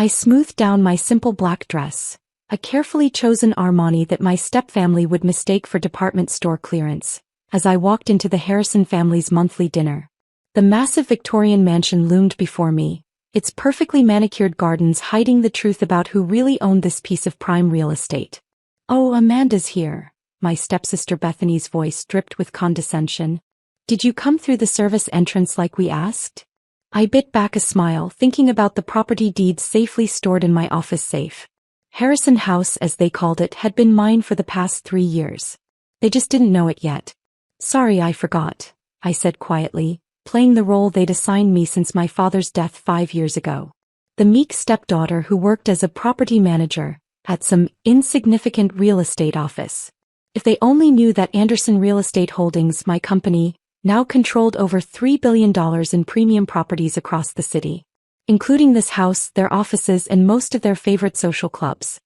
I smoothed down my simple black dress, a carefully chosen Armani that my stepfamily would mistake for department store clearance, as I walked into the Harrison family's monthly dinner. The massive Victorian mansion loomed before me, its perfectly manicured gardens hiding the truth about who really owned this piece of prime real estate. "Oh, Amanda's here," my stepsister Bethany's voice dripped with condescension. "Did you come through the service entrance like we asked?" I bit back a smile, thinking about the property deeds safely stored in my office safe. Harrison House, as they called it, had been mine for the past 3 years. They just didn't know it yet. "Sorry, I forgot," I said quietly, playing the role they'd assigned me since my father's death 5 years ago. The meek stepdaughter who worked as a property manager at some insignificant real estate office. If they only knew that Anderson Real Estate Holdings, my company, now controlled over $3 billion in premium properties across the city, including this house, their offices, and most of their favorite social clubs.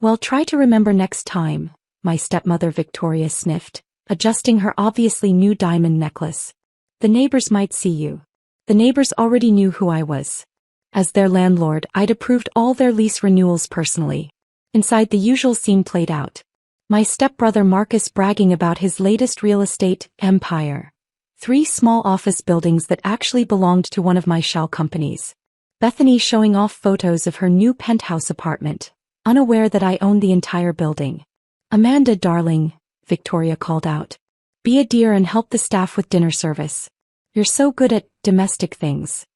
"Well, try to remember next time," my stepmother Victoria sniffed, adjusting her obviously new diamond necklace. "The neighbors might see you." The neighbors already knew who I was. As their landlord, I'd approved all their lease renewals personally. Inside, the usual scene played out. My stepbrother Marcus bragging about his latest real estate empire. 3 small office buildings that actually belonged to one of my shell companies. Bethany showing off photos of her new penthouse apartment, unaware that I owned the entire building. "Amanda, darling," Victoria called out. "Be a dear and help the staff with dinner service. You're so good at domestic things."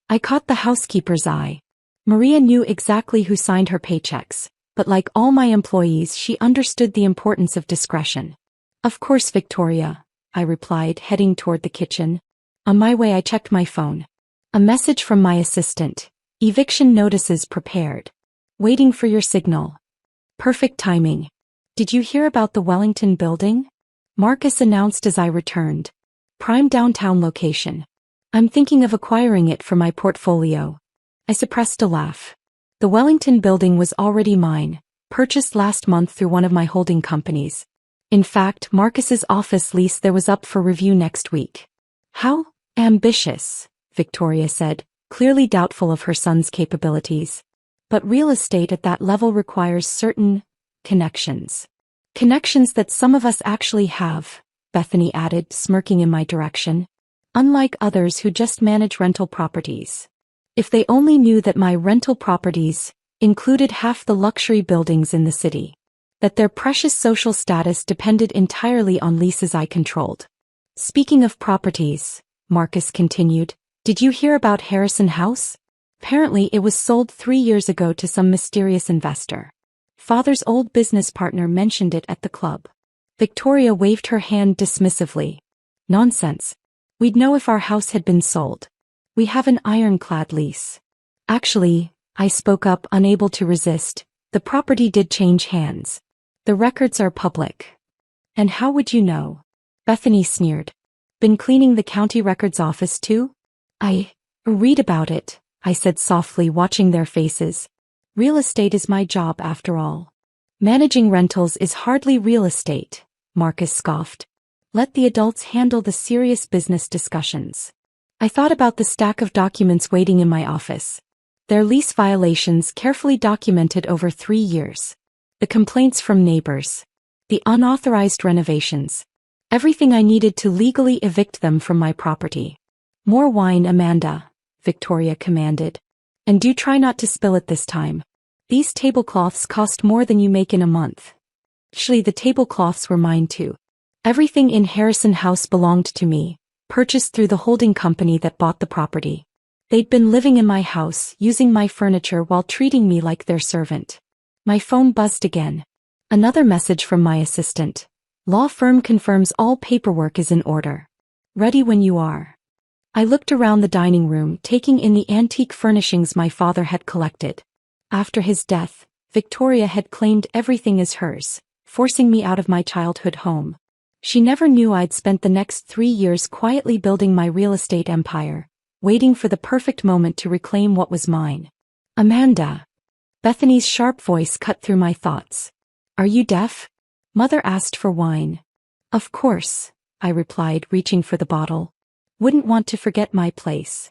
I caught the housekeeper's eye. Maria knew exactly who signed her paychecks, but like all my employees, she understood the importance of discretion. "Of course, Victoria," I replied, heading toward the kitchen. On my way, I checked my phone. A message from my assistant. "Eviction notices prepared. Waiting for your signal." Perfect timing. "Did you hear about the Wellington building?" Marcus announced as I returned. "Prime downtown location. I'm thinking of acquiring it for my portfolio." I suppressed a laugh. The Wellington building was already mine, purchased last month through one of my holding companies. In fact, Marcus's office lease there was up for review next week. "How ambitious," Victoria said, clearly doubtful of her son's capabilities. "But real estate at that level requires certain connections. Connections that some of us actually have," Bethany added, smirking in my direction. "Unlike others who just manage rental properties. If they only knew that my rental properties included half the luxury buildings in the city. That their precious social status depended entirely on leases I controlled." "Speaking of properties," Marcus continued, "did you hear about Harrison House? Apparently it was sold 3 years ago to some mysterious investor. Father's old business partner mentioned it at the club." Victoria waved her hand dismissively. "Nonsense. We'd know if our house had been sold. We have an ironclad lease." "Actually," I spoke up, unable to resist, "the property did change hands. The records are public." "And how would you know?" Bethany sneered. "Been cleaning the county records office too?" "I read about it," I said softly, watching their faces. "Real estate is my job after all." "Managing rentals is hardly real estate," Marcus scoffed. "Let the adults handle the serious business discussions." I thought about the stack of documents waiting in my office. Their lease violations carefully documented over 3 years. The complaints from neighbors. The unauthorized renovations. Everything I needed to legally evict them from my property. "More wine, Amanda," Victoria commanded. "And do try not to spill it this time. These tablecloths cost more than you make in a month." Actually, the tablecloths were mine too. Everything in Harrison House belonged to me, purchased through the holding company that bought the property. They'd been living in my house, using my furniture while treating me like their servant. My phone buzzed again. Another message from my assistant. "Law firm confirms all paperwork is in order. Ready when you are." I looked around the dining room, taking in the antique furnishings my father had collected. After his death, Victoria had claimed everything as hers, forcing me out of my childhood home. She never knew I'd spent the next 3 years quietly building my real estate empire, waiting for the perfect moment to reclaim what was mine. "Amanda." Bethany's sharp voice cut through my thoughts. "Are you deaf?" Mother asked for wine. "Of course," I replied, reaching for the bottle. "Wouldn't want to forget my place."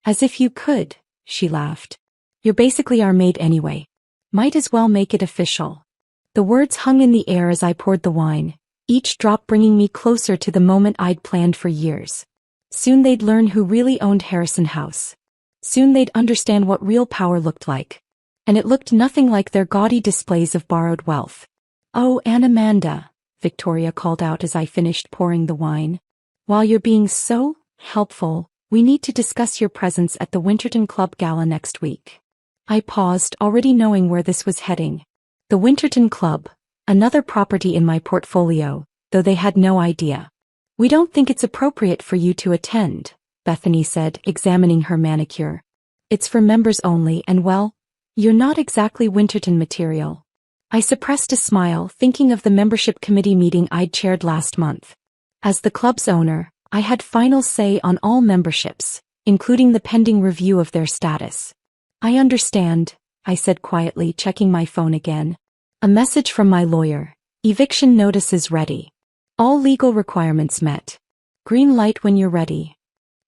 "As if you could," she laughed. You're basically our maid anyway. Might as well make it official. The words hung in the air as I poured the wine, each drop bringing me closer to the moment I'd planned for years. Soon they'd learn who really owned Harrison House. Soon they'd understand what real power looked like. And it looked nothing like their gaudy displays of borrowed wealth. "Oh, Aunt Amanda," Victoria called out as I finished pouring the wine. "While you're being so helpful, we need to discuss your presence at the Winterton Club Gala next week." I paused, already knowing where this was heading. The Winterton Club, another property in my portfolio, though they had no idea. "We don't think it's appropriate for you to attend," Bethany said, examining her manicure. "It's for members only and well, you're not exactly Winterton material." I suppressed a smile, thinking of the membership committee meeting I'd chaired last month. As the club's owner, I had final say on all memberships, including the pending review of their status. "I understand," I said quietly, checking my phone again. A message from my lawyer. "Eviction notices ready. All legal requirements met. Green light when you're ready."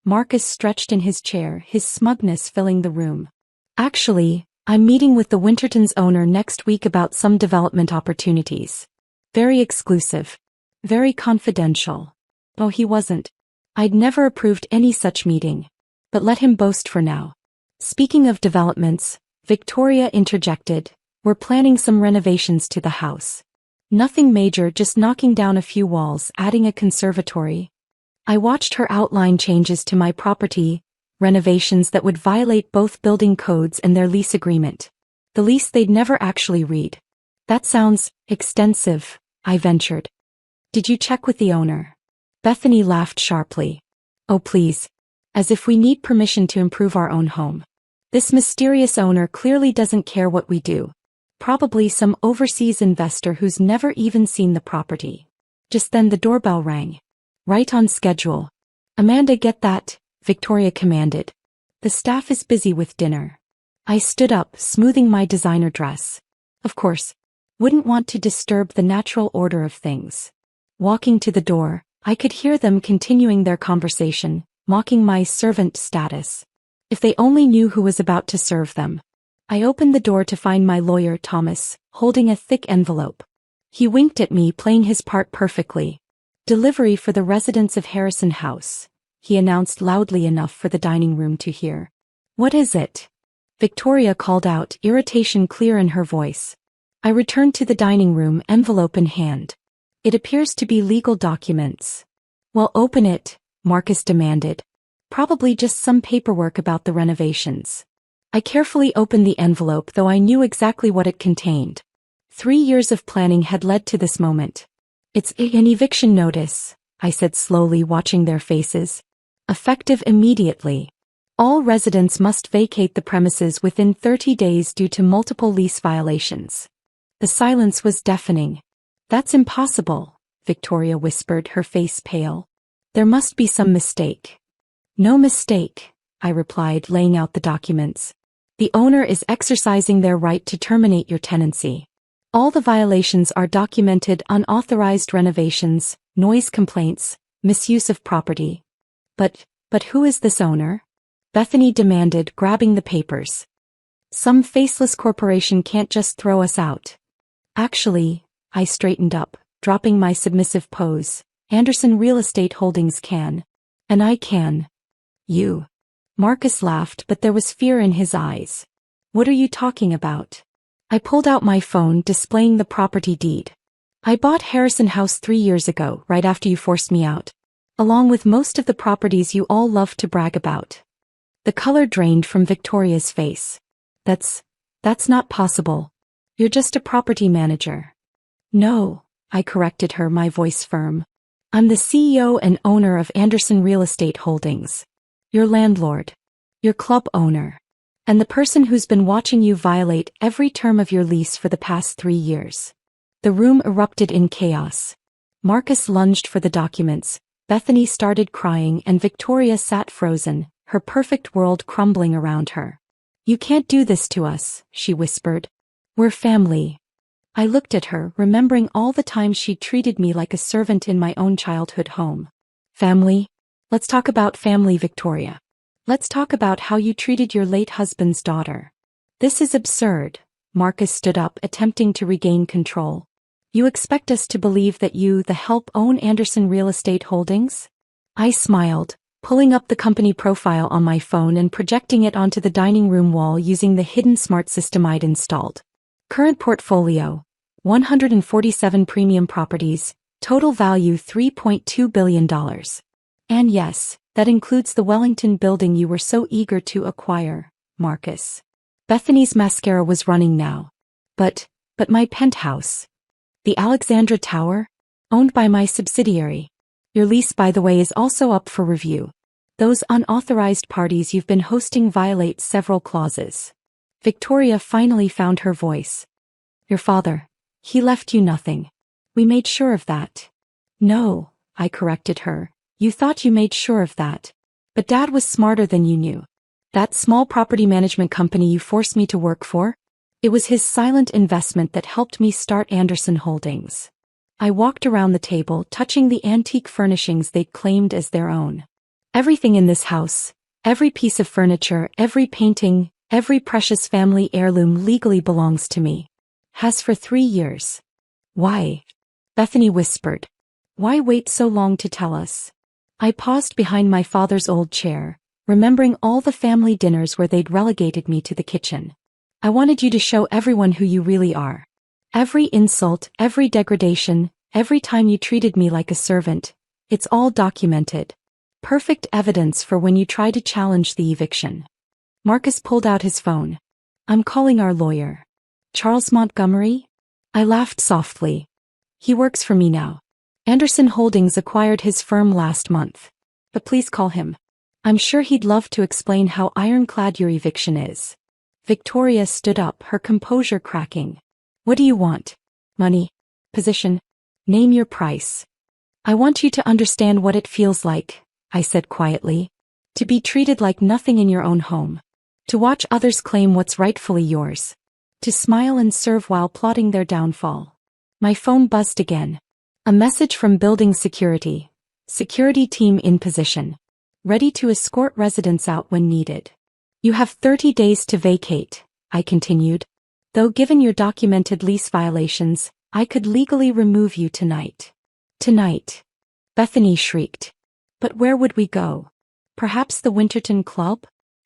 Marcus stretched in his chair, his smugness filling the room. "Actually, I'm meeting with the Winterton's owner next week about some development opportunities. Very exclusive. Very confidential." Oh, he wasn't. I'd never approved any such meeting. But let him boast for now. "Speaking of developments," Victoria interjected, "we're planning some renovations to the house. Nothing major, just knocking down a few walls, adding a conservatory." I watched her outline changes to my property, renovations that would violate both building codes and their lease agreement. The lease they'd never actually read. "That sounds extensive," I ventured. "Did you check with the owner?" Bethany laughed sharply. "Oh please. As if we need permission to improve our own home. This mysterious owner clearly doesn't care what we do. Probably some overseas investor who's never even seen the property." Just then the doorbell rang. "Right on schedule. Amanda, get that," Victoria commanded. "The staff is busy with dinner." I stood up, smoothing my designer dress. Of course, wouldn't want to disturb the natural order of things. Walking to the door, I could hear them continuing their conversation, mocking my servant status. If they only knew who was about to serve them. I opened the door to find my lawyer, Thomas, holding a thick envelope. He winked at me, playing his part perfectly. "Delivery for the residents of Harrison House," he announced loudly enough for the dining room to hear. "What is it?" Victoria called out, irritation clear in her voice. I returned to the dining room, envelope in hand. "It appears to be legal documents." "Well, open it," Marcus demanded. "Probably just some paperwork about the renovations." I carefully opened the envelope, though I knew exactly what it contained. 3 years of planning had led to this moment. "It's an eviction notice," I said slowly, watching their faces. "Effective immediately. All residents must vacate the premises within 30 days due to multiple lease violations." The silence was deafening. "That's impossible," Victoria whispered, her face pale. "There must be some mistake." "No mistake," I replied, laying out the documents. "The owner is exercising their right to terminate your tenancy. All the violations are documented: unauthorized renovations, noise complaints, misuse of property." But who is this owner?" Bethany demanded, grabbing the papers. "Some faceless corporation can't just throw us out." "Actually," I straightened up, dropping my submissive pose, "Anderson Real Estate Holdings can. And I can." "You." Marcus laughed, but there was fear in his eyes. "What are you talking about?" I pulled out my phone, displaying the property deed. "I bought Harrison House 3 years ago, right after you forced me out. Along with most of the properties you all love to brag about." The color drained from Victoria's face. That's not possible. You're just a property manager." "No," I corrected her, my voice firm. "I'm the CEO and owner of Anderson Real Estate Holdings. Your landlord. Your club owner. And the person who's been watching you violate every term of your lease for the past 3 years." The room erupted in chaos. Marcus lunged for the documents, Bethany started crying, and Victoria sat frozen, her perfect world crumbling around her. "You can't do this to us," she whispered. "We're family." I looked at her, remembering all the times she treated me like a servant in my own childhood home. "Family? Let's talk about family, Victoria. Let's talk about how you treated your late husband's daughter." This is absurd. Marcus stood up, attempting to regain control. You expect us to believe that you, the help, own Anderson Real Estate Holdings? I smiled, pulling up the company profile on my phone and projecting it onto the dining room wall using the hidden smart system I'd installed. Current portfolio: 147 premium properties, total value $3.2 billion. And yes, that includes the Wellington building you were so eager to acquire, Marcus. Bethany's mascara was running now. But my penthouse. The Alexandra Tower? Owned by my subsidiary. Your lease, by the way, is also up for review. Those unauthorized parties you've been hosting violate several clauses. Victoria finally found her voice. Your father, he left you nothing. We made sure of that. No, I corrected her. You thought you made sure of that. But Dad was smarter than you knew. That small property management company you forced me to work for? It was his silent investment that helped me start Anderson Holdings. I walked around the table, touching the antique furnishings they'd claimed as their own. Everything in this house, every piece of furniture, every painting, every precious family heirloom legally belongs to me. Has for 3 years. Why? Bethany whispered. Why wait so long to tell us? I paused behind my father's old chair, remembering all the family dinners where they'd relegated me to the kitchen. I wanted you to show everyone who you really are. Every insult, every degradation, every time you treated me like a servant, it's all documented. Perfect evidence for when you try to challenge the eviction. Marcus pulled out his phone. I'm calling our lawyer. Charles Montgomery? I laughed softly. He works for me now. Anderson Holdings acquired his firm last month. But please call him. I'm sure he'd love to explain how ironclad your eviction is. Victoria stood up, her composure cracking. What do you want? Money? Position? Name your price. I want you to understand what it feels like, I said quietly. To be treated like nothing in your own home. To watch others claim what's rightfully yours. To smile and serve while plotting their downfall. My phone buzzed again. A message from building security. Security team in position. Ready to escort residents out when needed. You have 30 days to vacate, I continued. Though given your documented lease violations, I could legally remove you tonight. Tonight. Bethany shrieked. But where would we go? Perhaps the Winterton Club?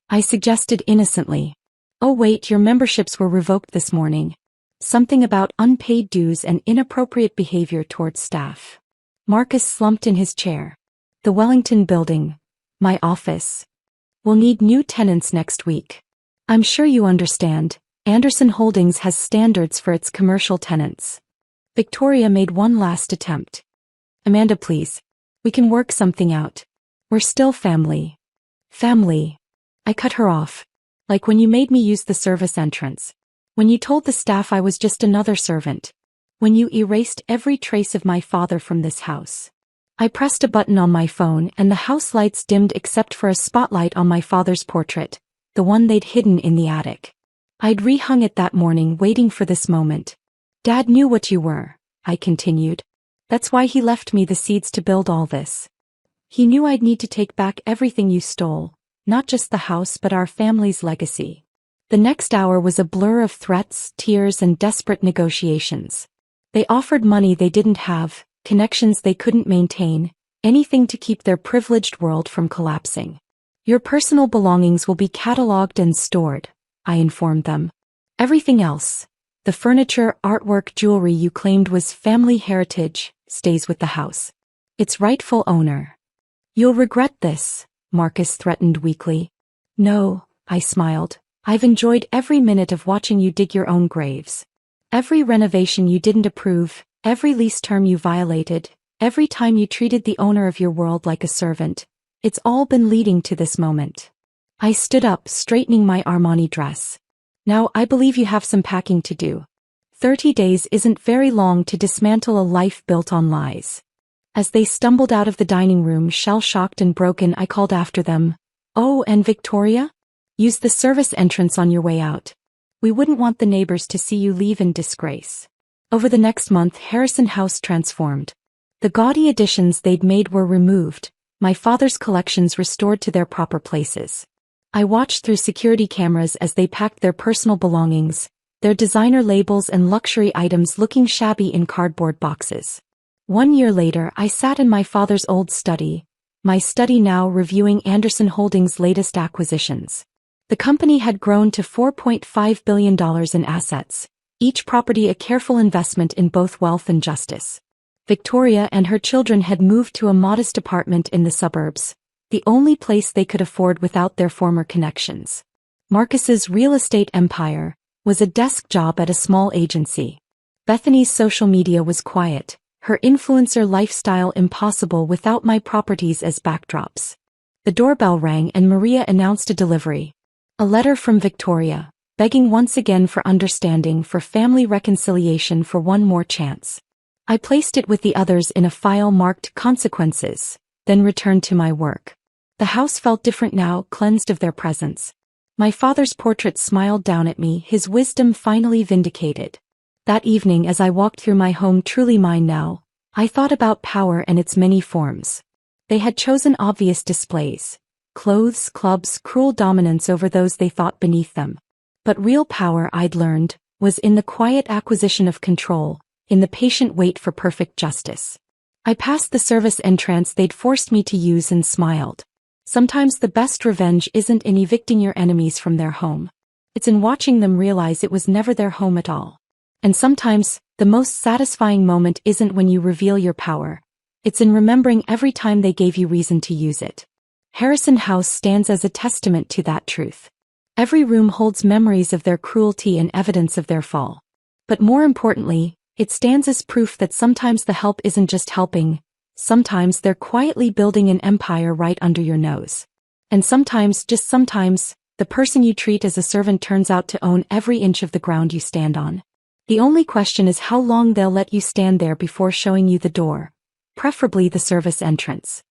I suggested innocently. Oh wait, your memberships were revoked this morning. Something about unpaid dues and inappropriate behavior towards staff. Marcus slumped in his chair. The Wellington building. My office. We'll need new tenants next week. I'm sure you understand, Anderson Holdings has standards for its commercial tenants. Victoria made one last attempt. Amanda, please. We can work something out. We're still family. Family. I cut her off. Like when you made me use the service entrance. When you told the staff I was just another servant. When you erased every trace of my father from this house. I pressed a button on my phone and the house lights dimmed except for a spotlight on my father's portrait, the one they'd hidden in the attic. I'd rehung it that morning waiting for this moment. Dad knew what you were, I continued. That's why he left me the seeds to build all this. He knew I'd need to take back everything you stole, not just the house but our family's legacy. The next hour was a blur of threats, tears, and desperate negotiations. They offered money they didn't have, connections they couldn't maintain, anything to keep their privileged world from collapsing. Your personal belongings will be cataloged and stored, I informed them. Everything else, the furniture, artwork, jewelry you claimed was family heritage, stays with the house. Its rightful owner. You'll regret this, Marcus threatened weakly. No, I smiled. I've enjoyed every minute of watching you dig your own graves. Every renovation you didn't approve, every lease term you violated, every time you treated the owner of your world like a servant. It's all been leading to this moment. I stood up, straightening my Armani dress. Now I believe you have some packing to do. 30 days isn't very long to dismantle a life built on lies. As they stumbled out of the dining room, shell-shocked and broken, I called after them. Oh, and Victoria? Use the service entrance on your way out. We wouldn't want the neighbors to see you leave in disgrace. Over the next month, Harrison House transformed. The gaudy additions they'd made were removed, my father's collections restored to their proper places. I watched through security cameras as they packed their personal belongings, their designer labels and luxury items looking shabby in cardboard boxes. 1 year later, I sat in my father's old study, my study now reviewing Anderson Holdings' latest acquisitions. The company had grown to $4.5 billion in assets, each property a careful investment in both wealth and justice. Victoria and her children had moved to a modest apartment in the suburbs, the only place they could afford without their former connections. Marcus's real estate empire was a desk job at a small agency. Bethany's social media was quiet, her influencer lifestyle impossible without my properties as backdrops. The doorbell rang and Maria announced a delivery. A letter from Victoria, begging once again for understanding, for family reconciliation, for one more chance. I placed it with the others in a file marked consequences, then returned to my work. The house felt different now, cleansed of their presence. My father's portrait smiled down at me, his wisdom finally vindicated. That evening as I walked through my home, truly mine now, I thought about power and its many forms. They had chosen obvious displays, clothes, clubs, cruel dominance over those they thought beneath them. But real power, I'd learned, was in the quiet acquisition of control, in the patient wait for perfect justice. I passed the service entrance they'd forced me to use and smiled. Sometimes the best revenge isn't in evicting your enemies from their home. It's in watching them realize it was never their home at all. And sometimes, the most satisfying moment isn't when you reveal your power. It's in remembering every time they gave you reason to use it. Harrison House stands as a testament to that truth. Every room holds memories of their cruelty and evidence of their fall. But more importantly, it stands as proof that sometimes the help isn't just helping. Sometimes they're quietly building an empire right under your nose. And sometimes, just sometimes, the person you treat as a servant turns out to own every inch of the ground you stand on. The only question is how long they'll let you stand there before showing you the door, preferably the service entrance.